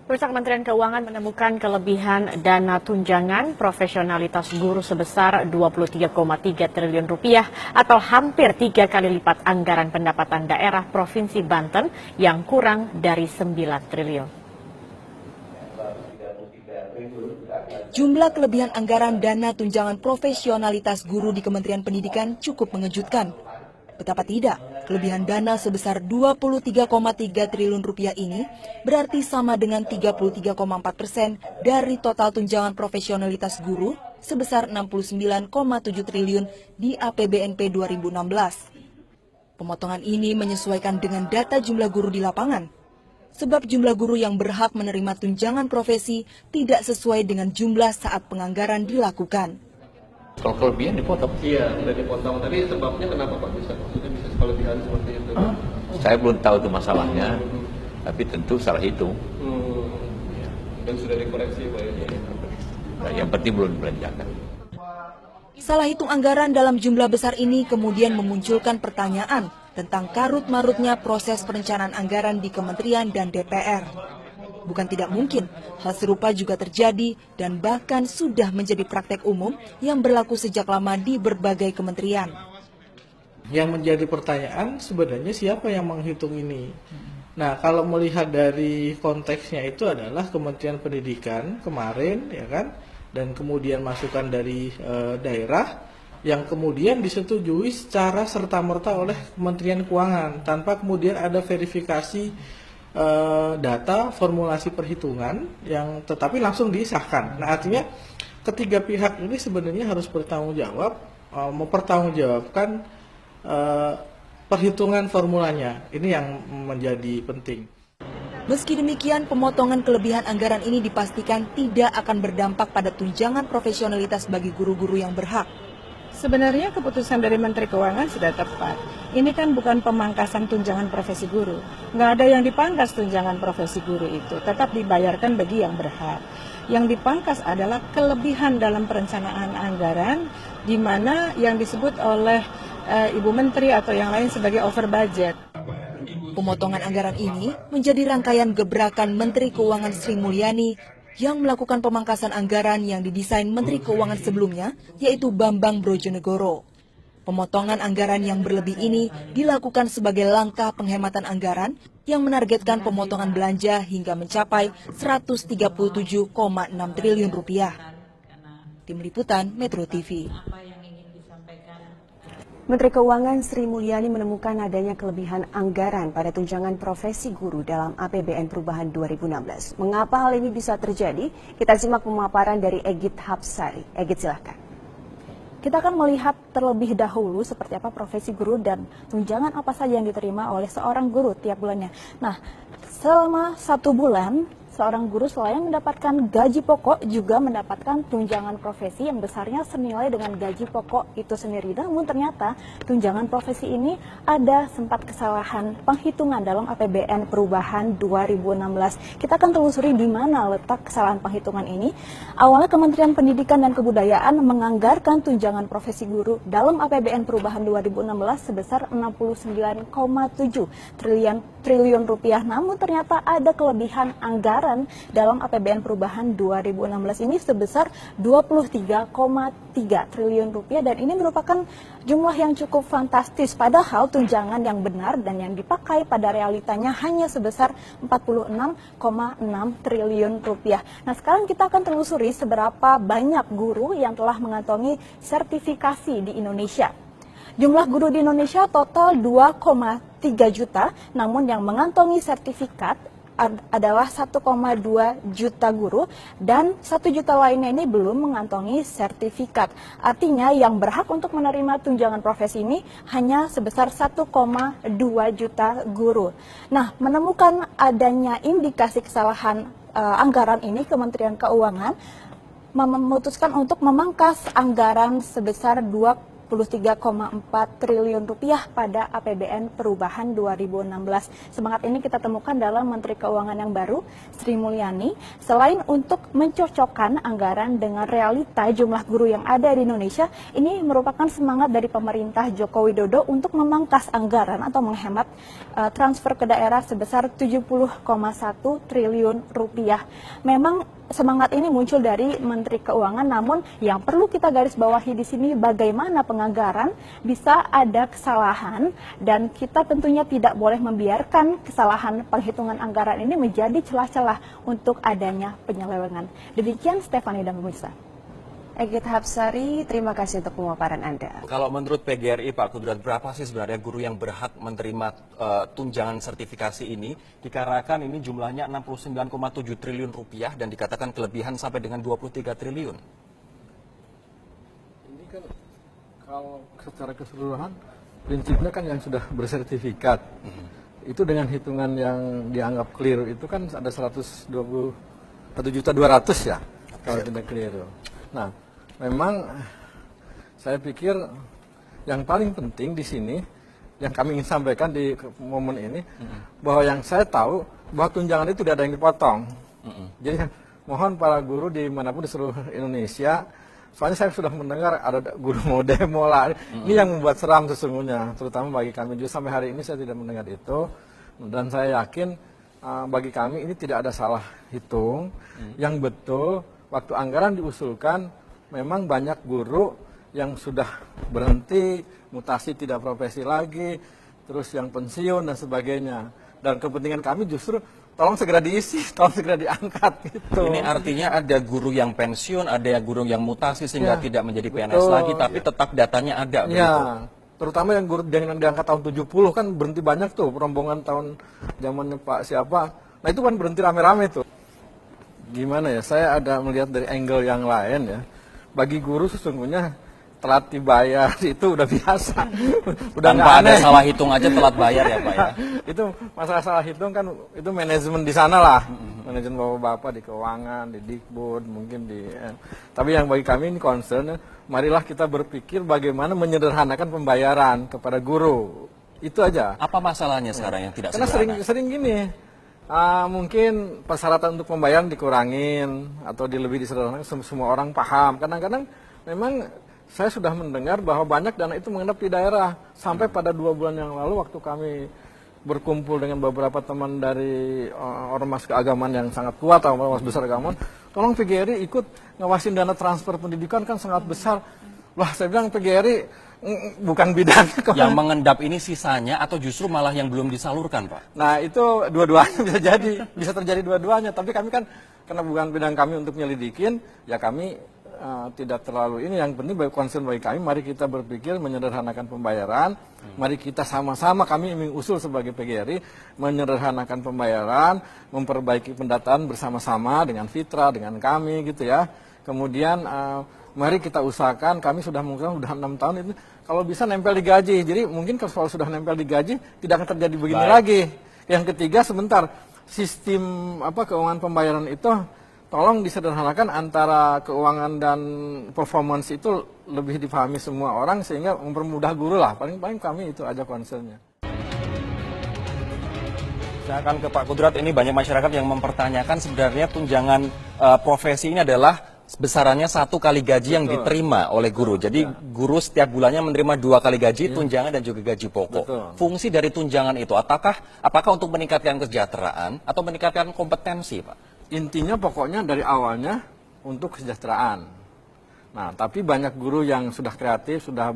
Pusat Kementerian Keuangan menemukan kelebihan dana tunjangan profesionalitas guru sebesar 23,3 triliun rupiah atau hampir 3 kali lipat anggaran pendapatan daerah Provinsi Banten yang kurang dari 9 triliun. Jumlah kelebihan anggaran dana tunjangan profesionalitas guru di Kementerian Pendidikan cukup mengejutkan. Betapa tidak, kelebihan dana sebesar 23,3 triliun rupiah ini berarti sama dengan 33,4% dari total tunjangan profesionalitas guru sebesar 69,7 triliun di APBNP 2016. Pemotongan ini menyesuaikan dengan data jumlah guru di lapangan. Sebab jumlah guru yang berhak menerima tunjangan profesi tidak sesuai dengan jumlah saat penganggaran dilakukan. Kalau kelebihan dipotong? Iya, udah dipotong. Tapi sebabnya kenapa Pak bisa kelebihan seperti itu? Saya belum tahu itu masalahnya, tapi tentu salah hitung. Ya. Dan sudah dikoreksi Pak ya? Nah, yang penting belum dibelanjakan. Salah hitung anggaran dalam jumlah besar ini kemudian memunculkan pertanyaan tentang karut-marutnya proses perencanaan anggaran di Kementerian dan DPR. Bukan tidak mungkin, hal serupa juga terjadi dan bahkan sudah menjadi praktek umum yang berlaku sejak lama di berbagai kementerian. Yang menjadi pertanyaan sebenarnya siapa yang menghitung ini? Nah, kalau melihat dari konteksnya itu adalah Kementerian Pendidikan kemarin, ya kan, dan kemudian masukan dari daerah yang kemudian disetujui secara serta-merta oleh Kementerian Keuangan tanpa kemudian ada verifikasi data formulasi perhitungan yang tetapi langsung disahkan. Nah, artinya ketiga pihak ini sebenarnya harus bertanggung jawab, mempertanggungjawabkan perhitungan formulanya. Ini yang menjadi penting. Meski demikian, pemotongan kelebihan anggaran ini dipastikan tidak akan berdampak pada tunjangan profesionalitas bagi guru-guru yang berhak. Sebenarnya keputusan dari Menteri Keuangan sudah tepat. Ini kan bukan pemangkasan tunjangan profesi guru. Nggak ada yang dipangkas tunjangan profesi guru itu. Tetap dibayarkan bagi yang berhak. Yang dipangkas adalah kelebihan dalam perencanaan anggaran, di mana yang disebut oleh Ibu Menteri atau yang lain sebagai over budget. Pemotongan anggaran ini menjadi rangkaian gebrakan Menteri Keuangan Sri Mulyani yang melakukan pemangkasan anggaran yang didesain Menteri Keuangan sebelumnya, yaitu Bambang Brojonegoro. Pemotongan anggaran yang berlebih ini dilakukan sebagai langkah penghematan anggaran yang menargetkan pemotongan belanja hingga mencapai 137,6 triliun rupiah. Tim Liputan Metro TV. Menteri Keuangan Sri Mulyani menemukan adanya kelebihan anggaran pada tunjangan profesi guru dalam APBN Perubahan 2016. Mengapa hal ini bisa terjadi? Kita simak pemaparan dari Egit Hapsari. Egit, silahkan. Kita akan melihat terlebih dahulu seperti apa profesi guru dan tunjangan apa saja yang diterima oleh seorang guru tiap bulannya. Nah, selama 1 bulan, seorang guru selain mendapatkan gaji pokok juga mendapatkan tunjangan profesi yang besarnya senilai dengan gaji pokok itu sendiri. Namun ternyata tunjangan profesi ini ada sempat kesalahan penghitungan dalam APBN Perubahan 2016. Kita akan telusuri di mana letak kesalahan penghitungan ini. Awalnya Kementerian Pendidikan dan Kebudayaan menganggarkan tunjangan profesi guru dalam APBN Perubahan 2016 sebesar 69,7 triliun rupiah. Namun ternyata ada kelebihan anggaran dalam APBN Perubahan 2016 ini sebesar 23,3 triliun rupiah dan ini merupakan jumlah yang cukup fantastis, padahal tunjangan yang benar dan yang dipakai pada realitanya hanya sebesar 46,6 triliun rupiah. Nah, sekarang kita akan telusuri seberapa banyak guru yang telah mengantongi sertifikasi di Indonesia. Jumlah guru di Indonesia total 2,3 juta, namun yang mengantongi sertifikat adalah 1,2 juta guru dan 1 juta lainnya ini belum mengantongi sertifikat. Artinya yang berhak untuk menerima tunjangan profesi ini hanya sebesar 1,2 juta guru. Nah, menemukan adanya indikasi kesalahan anggaran ini, Kementerian Keuangan memutuskan untuk memangkas anggaran sebesar 23,4 triliun rupiah pada APBN perubahan 2016. Semangat ini kita temukan dalam Menteri Keuangan yang baru, Sri Mulyani. Selain untuk mencocokkan anggaran dengan realita jumlah guru yang ada di Indonesia, ini merupakan semangat dari pemerintah Joko Widodo untuk memangkas anggaran atau menghemat transfer ke daerah sebesar 70,1 triliun rupiah. Memang semangat ini muncul dari Menteri Keuangan, namun yang perlu kita garis bawahi di sini bagaimana penganggaran bisa ada kesalahan dan kita tentunya tidak boleh membiarkan kesalahan penghitungan anggaran ini menjadi celah-celah untuk adanya penyelewengan. Demikian Stefani dan pemirsa. Egit Hapsari, terima kasih untuk pemaparan Anda. Kalau menurut PGRI, Pak Kudrat, berapa sih sebenarnya guru yang berhak menerima tunjangan sertifikasi ini? Dikarenakan ini jumlahnya 69,7 triliun rupiah dan dikatakan kelebihan sampai dengan 23 triliun. Ini kan kalau secara keseluruhan, prinsipnya kan yang sudah bersertifikat. Itu dengan hitungan yang dianggap keliru itu kan ada 121.200.000 ya, kalau tidak keliru. Nah, memang saya pikir yang paling penting di sini yang kami ingin sampaikan di momen ini bahwa yang saya tahu bahwa tunjangan itu tidak ada yang dipotong. Jadi mohon para guru dimanapun di seluruh Indonesia, soalnya saya sudah mendengar ada guru mau demo lah. Ini yang membuat seram sesungguhnya, terutama bagi kami juga sampai hari ini saya tidak mendengar itu. Dan saya yakin bagi kami ini tidak ada salah hitung. Yang betul waktu anggaran diusulkan, memang banyak guru yang sudah berhenti, mutasi tidak profesi lagi, terus yang pensiun dan sebagainya. Dan kepentingan kami justru tolong segera diisi, tolong segera diangkat gitu. Ini artinya ada guru yang pensiun, ada guru yang mutasi sehingga tidak menjadi PNS betul, lagi, tapi tetap datanya ada. Ya, terutama yang guru yang diangkat tahun 70 kan berhenti banyak tuh, rombongan tahun zamannya Pak siapa. Nah itu kan berhenti rame-rame tuh. Gimana ya, saya ada melihat dari angle yang lain ya. Bagi guru sesungguhnya telat dibayar itu udah biasa. Udah tanpa ada salah hitung aja telat bayar ya Pak ya. Itu masalah salah hitung kan itu manajemen di sana lah. Manajemen bapak-bapak di keuangan, di Dikbud, mungkin di tapi yang bagi kami ini concern, marilah kita berpikir bagaimana menyederhanakan pembayaran kepada guru. Itu aja. Apa masalahnya sekarang yang tidak karena sederhana? sering gini. Mungkin persyaratan untuk pembayaran dikurangin atau lebih disederhanakan, semua orang paham. Kadang-kadang memang saya sudah mendengar bahwa banyak dana itu mengendap di daerah. Sampai pada 2 bulan yang lalu waktu kami berkumpul dengan beberapa teman dari ormas keagamaan yang sangat kuat atau ormas besar keagamaan, tolong PGRI ikut ngawasin dana transfer pendidikan kan sangat besar. Wah, saya bilang PGRI bukan bidang. Yang mengendap ini sisanya atau justru malah yang belum disalurkan, Pak? Nah, itu dua-duanya bisa terjadi dua-duanya. Tapi kami kan, karena bukan bidang kami untuk nyelidikin, ya kami tidak terlalu ini. Yang penting concern bagi kami, mari kita berpikir menyederhanakan pembayaran. Mari kita sama-sama, kami ingin usul sebagai PGRI, menyederhanakan pembayaran, memperbaiki pendataan bersama-sama dengan Fitra, dengan kami gitu ya. Kemudian mari kita usahakan, kami sudah menggunakan sudah 6 tahun itu, kalau bisa nempel di gaji. Jadi mungkin kalau sudah nempel di gaji, tidak akan terjadi begini lagi. Yang ketiga, sebentar, sistem keuangan pembayaran itu tolong disederhanakan antara keuangan dan performance itu lebih dipahami semua orang sehingga mempermudah guru lah. Paling kami itu aja concernnya. Saya akan ke Pak Kudrat. Ini banyak masyarakat yang mempertanyakan sebenarnya tunjangan profesi ini adalah besarannya 1 kali gaji yang diterima oleh guru. Jadi guru setiap bulannya menerima 2 kali gaji, tunjangan dan juga gaji pokok. Fungsi dari tunjangan itu apakah untuk meningkatkan kesejahteraan atau meningkatkan kompetensi, Pak? Intinya pokoknya dari awalnya untuk kesejahteraan. Nah, tapi banyak guru yang sudah kreatif, sudah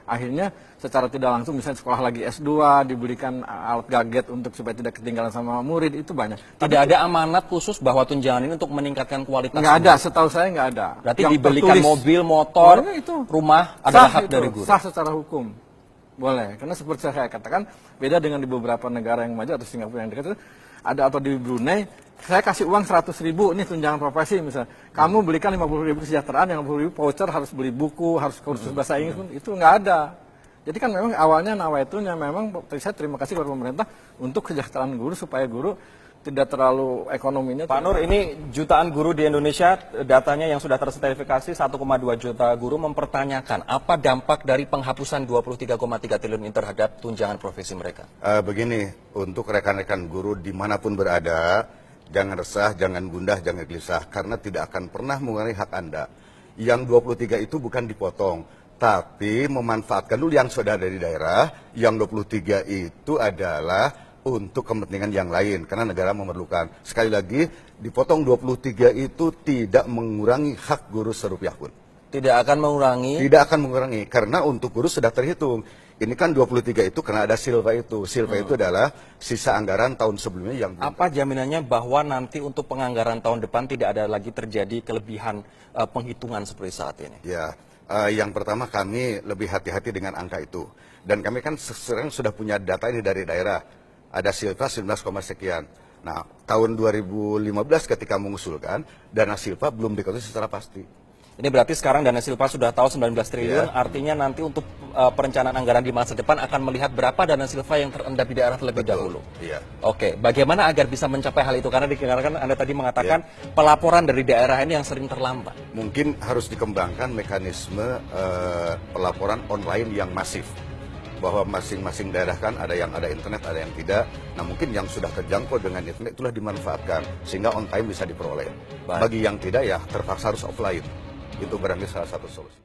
akhirnya secara tidak langsung misalnya sekolah lagi S2 dibelikan alat gadget untuk supaya tidak ketinggalan sama murid, itu banyak. Tidak ada amanat khusus bahwa tunjangan ini untuk meningkatkan kualitas. Nggak ada, setahu saya nggak ada. Berarti yang dibelikan mobil, motor, rumah adalah hak dari guru. Sah secara hukum. Boleh, karena seperti saya katakan beda dengan di beberapa negara yang maju atau Singapura yang dekat itu ada, atau di Brunei saya kasih uang 100.000 ini tunjangan profesi misalnya. Kamu belikan 50.000 kesejahteraan, yang 50.000 voucher, harus beli buku, harus kursus bahasa Inggris pun itu nggak ada. Jadi kan memang awalnya nawaitunya memang saya terima kasih kepada pemerintah untuk kesejahteraan guru supaya guru tidak terlalu ekonominya. Pak Nur, ini jutaan guru di Indonesia, datanya yang sudah tersertifikasi 1,2 juta guru mempertanyakan apa dampak dari penghapusan 23,3 triliun ini terhadap tunjangan profesi mereka. Begini, untuk rekan-rekan guru dimanapun berada, jangan resah, jangan gundah, jangan gelisah, karena tidak akan pernah mengurangi hak Anda. Yang 23 itu bukan dipotong, tapi memanfaatkan dulu yang sudah ada di daerah. Yang 23 itu adalah untuk kepentingan yang lain, karena negara memerlukan. Sekali lagi, dipotong 23 itu tidak mengurangi hak guru serupiah pun. Tidak akan mengurangi? Tidak akan mengurangi, karena untuk guru sudah terhitung. Ini kan 23 itu karena ada silva itu. Silva itu adalah sisa anggaran tahun sebelumnya yang... Apa jaminannya bahwa nanti untuk penganggaran tahun depan tidak ada lagi terjadi kelebihan penghitungan seperti saat ini? Ya, yang pertama kami lebih hati-hati dengan angka itu. Dan kami kan sekarang sudah punya data ini dari daerah. Ada silva 19, sekian. Nah, tahun 2015 ketika mengusulkan, dana silva belum diketahui secara pasti. Ini berarti sekarang dana silva sudah tahu 19 triliun, artinya nanti untuk perencanaan anggaran di masa depan akan melihat berapa dana silva yang terendap di daerah terlebih dahulu. Iya. Oke, bagaimana agar bisa mencapai hal itu? Karena dikarenakan Anda tadi mengatakan pelaporan dari daerah ini yang sering terlambat. Mungkin harus dikembangkan mekanisme pelaporan online yang masif. Bahwa masing-masing daerah kan ada yang ada internet, ada yang tidak. Nah, mungkin yang sudah terjangkau dengan internet itulah dimanfaatkan sehingga on time bisa diperoleh. Bagi yang tidak ya terpaksa harus offline. Itu barangkali salah satu solusi.